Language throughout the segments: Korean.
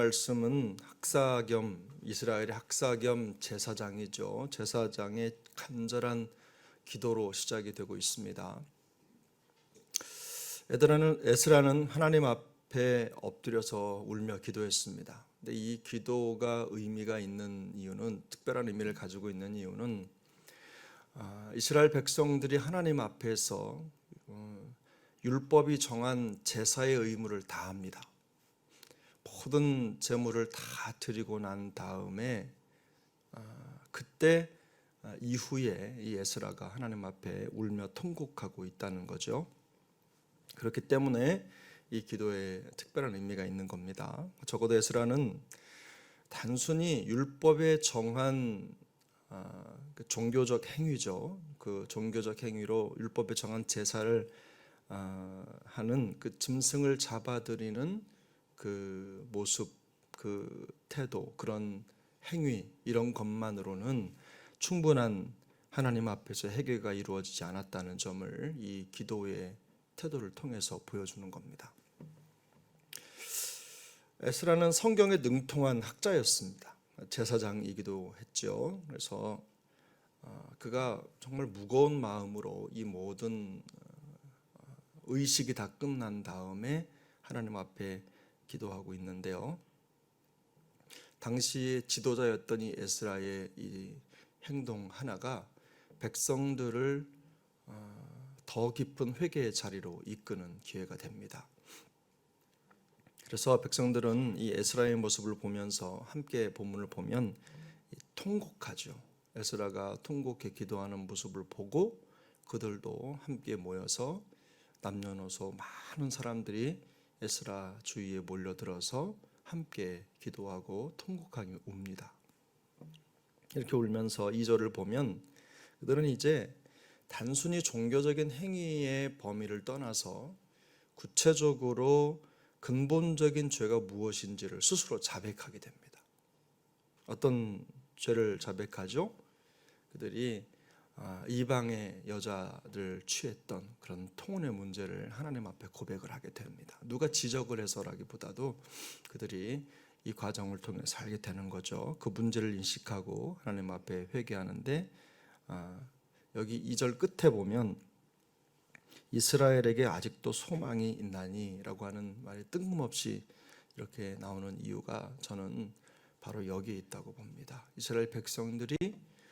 말씀은 학사 겸 이스라엘의 학사 겸 제사장이죠. 제사장의 간절한 기도로 시작이 되고 있습니다. 에스라는 하나님 앞에 엎드려서 울며 기도했습니다. 근데 이 기도가 의미가 있는 이유는, 특별한 의미를 가지고 있는 이유는 이스라엘 백성들이 하나님 앞에서 율법이 정한 제사의 의무를 다합니다. 모든 제물을 다 드리고 난 다음에 그때 이후에 이 에스라가 하나님 앞에 울며 통곡하고 있다는 거죠. 그렇기 때문에 이 기도에 특별한 의미가 있는 겁니다. 적어도 에스라는 단순히 율법에 정한 그 종교적 행위죠. 그 종교적 행위로 율법에 정한 제사를 하는 그 짐승을 잡아들이는 그 모습, 그 태도, 그런 행위, 이런 것만으로는 충분한 하나님 앞에서 회개가 이루어지지 않았다는 점을 이 기도의 태도를 통해서 보여주는 겁니다. 에스라는 성경에 능통한 학자였습니다. 제사장이기도 했죠. 그래서 그가 정말 무거운 마음으로 이 모든 의식이 다 끝난 다음에 하나님 앞에 기도하고 있는데요. 당시 지도자였던 이 에스라의 이 행동 하나가 백성들을 더 깊은 회개의 자리로 이끄는 기회가 됩니다. 그래서 백성들은 이 에스라의 모습을 보면서 함께 본문을 보면 통곡하죠. 에스라가 통곡해 기도하는 모습을 보고 그들도 함께 모여서 남녀노소 많은 사람들이 에스라 주위에 몰려들어서 함께 기도하고 통곡하며 웁니다. 이렇게 울면서 2절을 보면 그들은 이제 단순히 종교적인 행위의 범위를 떠나서 구체적으로 근본적인 죄가 무엇인지를 스스로 자백하게 됩니다. 어떤 죄를 자백하죠? 그들이 이방의 여자를 취했던 그런 통혼의 문제를 하나님 앞에 고백을 하게 됩니다. 누가 지적을 해서라기보다도 그들이 이 과정을 통해서 알게 되는 거죠. 그 문제를 인식하고 하나님 앞에 회개하는데, 여기 2절 끝에 보면 이스라엘에게 아직도 소망이 있나니 라고 하는 말이 뜬금없이 이렇게 나오는 이유가 저는 바로 여기에 있다고 봅니다. 이스라엘 백성들이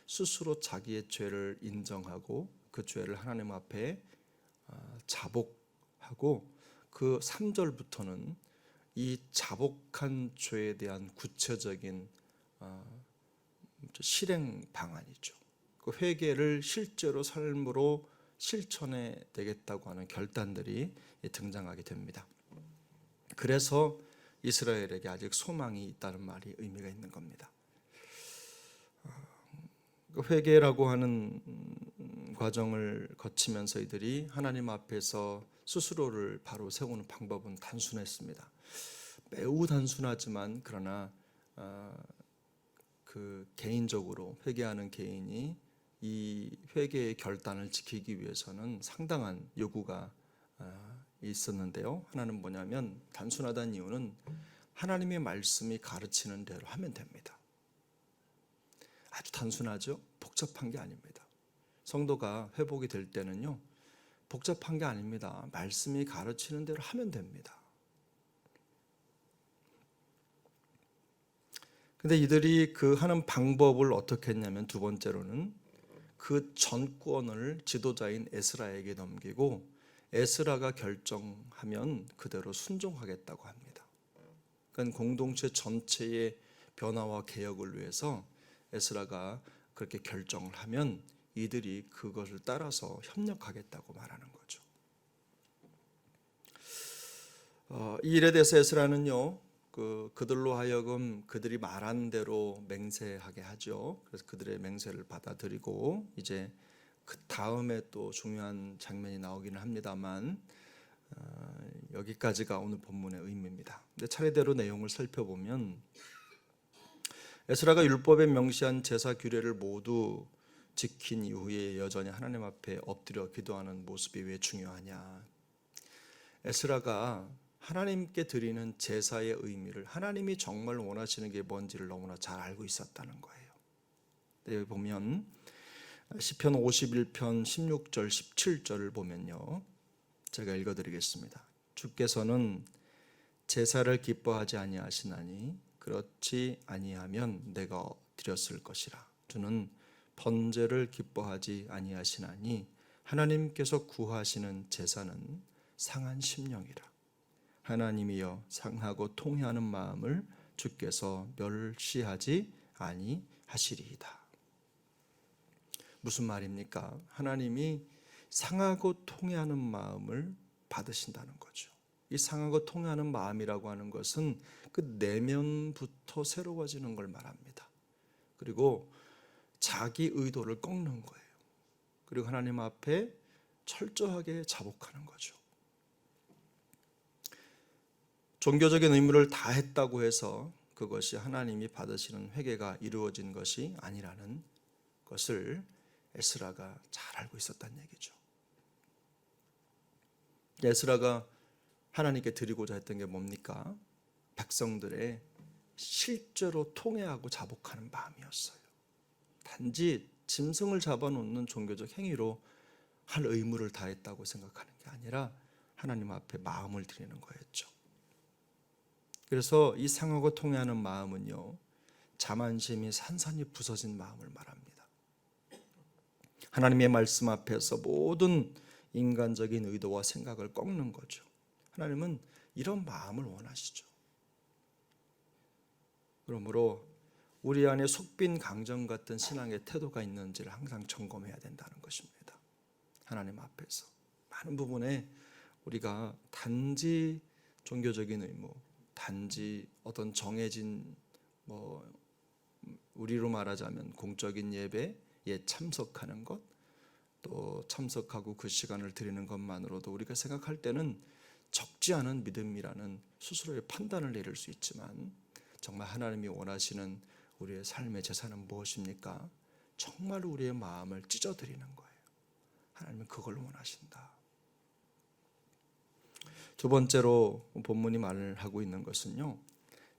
스스로 자기의 죄를 인정하고 그 죄를 하나님 앞에 자복하고 그 3절부터는 이 자복한 죄에 대한 구체적인 실행 방안이죠. 그 회개를 실제로 삶으로 실천해 되겠다고 하는 결단들이 등장하게 됩니다. 그래서 이스라엘에게 아직 소망이 있다는 말이 의미가 있는 겁니다. 회개라고 하는 과정을 거치면서 이들이 하나님 앞에서 스스로를 바로 세우는 방법은 단순했습니다. 매우 단순하지만 그러나 그 개인적으로 회개하는 개인이 이 회개의 결단을 지키기 위해서는 상당한 요구가 있었는데요. 하나는 뭐냐면, 단순하다는 이유는 하나님의 말씀이 가르치는 대로 하면 됩니다. 아주 단순하죠? 복잡한 게 아닙니다. 성도가 회복이 될 때는요, 복잡한 게 아닙니다. 말씀이 가르치는 대로 하면 됩니다. 근데 이들이 그 하는 방법을 어떻게 했냐면, 두 번째로는 그 전권을 지도자인 에스라에게 넘기고 에스라가 결정하면 그대로 순종하겠다고 합니다. 그러니까 공동체 전체의 변화와 개혁을 위해서 에스라가 그렇게 결정을 하면 이들이 그것을 따라서 협력하겠다고 말하는 거죠. 이 일에 대해서 에스라는요, 그들로 하여금 그들이 말한 대로 맹세하게 하죠. 그래서 그들의 맹세를 받아들이고, 이제 그 다음에 또 중요한 장면이 나오기는 합니다만, 여기까지가 오늘 본문의 의미입니다. 근데 차례대로 내용을 살펴보면 에스라가 율법에 명시한 제사 규례를 모두 지킨 이후에 여전히 하나님 앞에 엎드려 기도하는 모습이 왜 중요하냐? 에스라가 하나님께 드리는 제사의 의미를 하나님이 정말 원하시는 게 뭔지를 너무나 잘 알고 있었다는 거예요. 여기 보면 시편 51편 16절 17절을 보면요, 제가 읽어드리겠습니다. 주께서는 제사를 기뻐하지 아니하시나니 그렇지 아니하면 내가 드렸을 것이라. 주는 번제를 기뻐하지 아니하시나니 하나님께서 구하시는 제사는 상한 심령이라. 하나님이여 상하고 통회하는 마음을 주께서 멸시하지 아니하시리이다. 무슨 말입니까? 하나님이 상하고 통회하는 마음을 받으신다는 거죠. 이 상하고 통회하는 마음이라고 하는 것은 그 내면부터 새로워지는 걸 말합니다. 그리고 자기 의도를 꺾는 거예요. 그리고 하나님 앞에 철저하게 자복하는 거죠. 종교적인 의무를 다 했다고 해서 그것이 하나님이 받으시는 회개가 이루어진 것이 아니라는 것을 에스라가 잘 알고 있었다는 얘기죠. 에스라가 하나님께 드리고자 했던 게 뭡니까? 백성들의 실제로 통회하고 자복하는 마음이었어요. 단지 짐승을 잡아놓는 종교적 행위로 할 의무를 다했다고 생각하는 게 아니라 하나님 앞에 마음을 드리는 거였죠. 그래서 이 상하고 통회하는 마음은요, 자만심이 산산이 부서진 마음을 말합니다. 하나님의 말씀 앞에서 모든 인간적인 의도와 생각을 꺾는 거죠. 하나님은 이런 마음을 원하시죠. 그러므로 우리 안에 속빈 강정 같은 신앙의 태도가 있는지를 항상 점검해야 된다는 것입니다. 하나님 앞에서 많은 부분에 우리가 단지 종교적인 의무, 단지 어떤 정해진 우리로 말하자면 공적인 예배에 참석하는 것, 또 참석하고 그 시간을 드리는 것만으로도 우리가 생각할 때는 적지 않은 믿음이라는 스스로의 판단을 내릴 수 있지만, 정말 하나님이 원하시는 우리의 삶의 제사는 무엇입니까? 정말 우리의 마음을 찢어드리는 거예요. 하나님은 그걸 원하신다. 두 번째로 본문이 말을 하고 있는 것은요,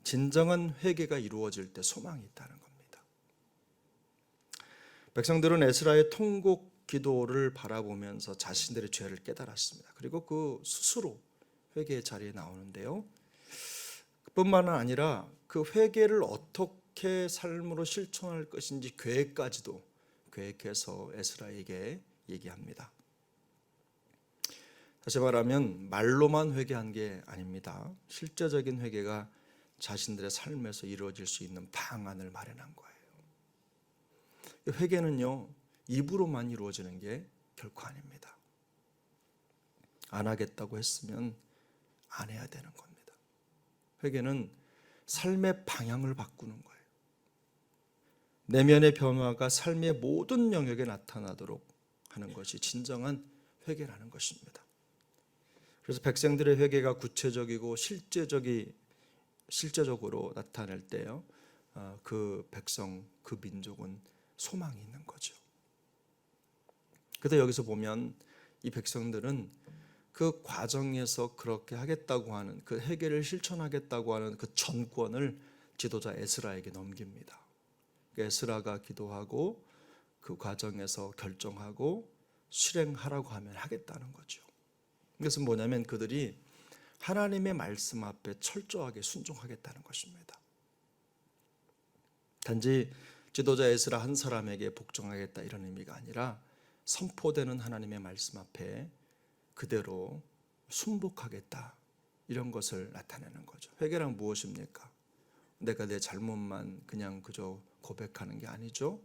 진정한 회개가 이루어질 때 소망이 있다는 겁니다. 백성들은 에스라의 통곡 기도를 바라보면서 자신들의 죄를 깨달았습니다. 그리고 그 스스로 회개의 자리에 나오는데요, 뿐만 아니라 그 회개를 어떻게 삶으로 실천할 것인지 계획까지도 계획해서 에스라에게 얘기합니다. 다시 말하면 말로만 회개한 게 아닙니다. 실제적인 회개가 자신들의 삶에서 이루어질 수 있는 방안을 마련한 거예요. 회개는요, 입으로만 이루어지는 게 결코 아닙니다. 안 하겠다고 했으면 안 해야 되는 겁니다. 회개는 삶의 방향을 바꾸는 거예요. 내면의 변화가 삶의 모든 영역에 나타나도록 하는 것이 진정한 회개라는 것입니다. 그래서 백성들의 회개가 구체적이고 실제적으로 나타날 때요, 그 백성, 그 민족은 소망이 있는 거죠. 그런데 여기서 보면 이 백성들은 그 과정에서 그렇게 하겠다고 하는, 그 회개를 실천하겠다고 하는 그 전권을 지도자 에스라에게 넘깁니다. 에스라가 기도하고 그 과정에서 결정하고 실행하라고 하면 하겠다는 거죠. 이것은 뭐냐면 그들이 하나님의 말씀 앞에 철저하게 순종하겠다는 것입니다. 단지 지도자 에스라 한 사람에게 복종하겠다 이런 의미가 아니라 선포되는 하나님의 말씀 앞에 그대로 순복하겠다, 이런 것을 나타내는 거죠. 회개란 무엇입니까? 내가 내 잘못만 그냥 그저 고백하는 게 아니죠.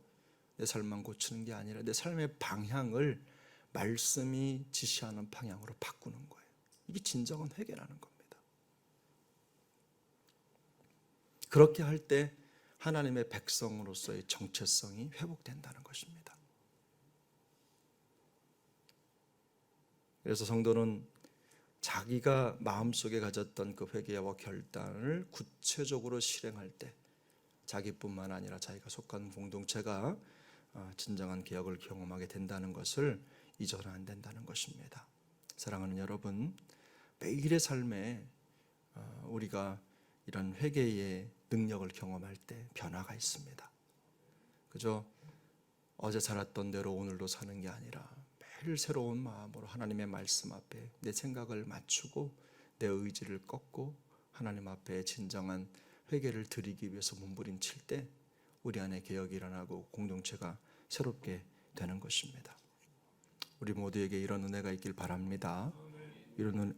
내 삶만 고치는 게 아니라 내 삶의 방향을 말씀이 지시하는 방향으로 바꾸는 거예요. 이게 진정한 회개라는 겁니다. 그렇게 할 때 하나님의 백성으로서의 정체성이 회복된다는 것입니다. 그래서 성도는 자기가 마음속에 가졌던 그 회개와 결단을 구체적으로 실행할 때 자기뿐만 아니라 자기가 속한 공동체가 진정한 개혁을 경험하게 된다는 것을 잊어서는 안 된다는 것입니다. 사랑하는 여러분, 매일의 삶에 우리가 이런 회개의 능력을 경험할 때 변화가 있습니다. 그저 어제 살았던 대로 오늘도 사는 게 아니라 매일 새로운 마음으로 하나님의 말씀 앞에 내 생각을 맞추고 내 의지를 꺾고 하나님 앞에 진정한 회개를 드리기 위해서 몸부림칠 때 우리 안에 개혁이 일어나고 공동체가 새롭게 되는 것입니다. 우리 모두에게 이런 은혜가 있길 바랍니다.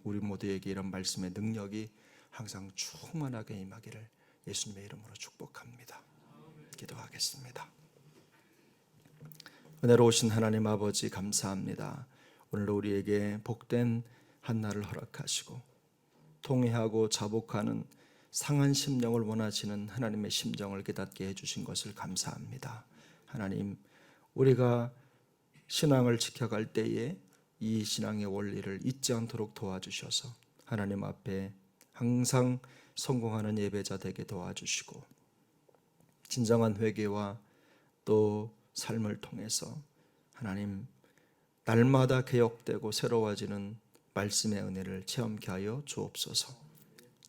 우리 모두에게 이런 말씀의 능력이 항상 충만하게 임하기를 예수님의 이름으로 축복합니다. 기도하겠습니다. 은혜로우신 하나님 아버지 감사합니다. 오늘 우리에게 복된 한날을 허락하시고 통회하고 자복하는 상한 심령을 원하시는 하나님의 심정을 깨닫게 해주신 것을 감사합니다. 하나님, 우리가 신앙을 지켜갈 때에 이 신앙의 원리를 잊지 않도록 도와주셔서 하나님 앞에 항상 성공하는 예배자 되게 도와주시고 진정한 회개와 또 삶을 통해서 하나님 날마다 개혁되고 새로워지는 말씀의 은혜를 체험케 하여 주옵소서.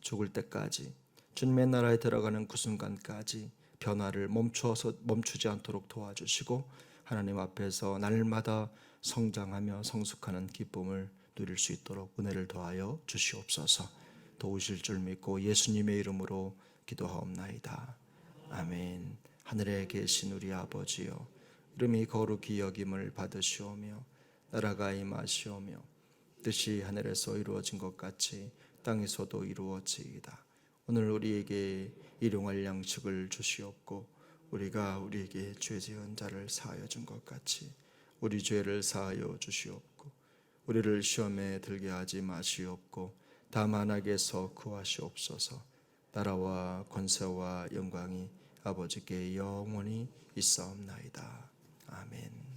죽을 때까지 주님의 나라에 들어가는 그 순간까지 변화를 멈추지 않도록 도와주시고 하나님 앞에서 날마다 성장하며 성숙하는 기쁨을 누릴 수 있도록 은혜를 더하여 주시옵소서. 도우실 줄 믿고 예수님의 이름으로 기도하옵나이다. 아멘. 하늘에 계신 우리 아버지여, 이름이 거룩히 여김을 받으시오며 나라가 임하시오며 뜻이 하늘에서 이루어진 것 같이 땅에서도 이루어지이다. 오늘 우리에게 일용할 양식을 주시옵고 우리가 우리에게 죄 지은 자를 사하여 준 것 같이 우리 죄를 사하여 주시옵고 우리를 시험에 들게 하지 마시옵고 다만 악에서 구하시옵소서. 나라와 권세와 영광이 아버지께 영원히 있사옵나이다. 아멘.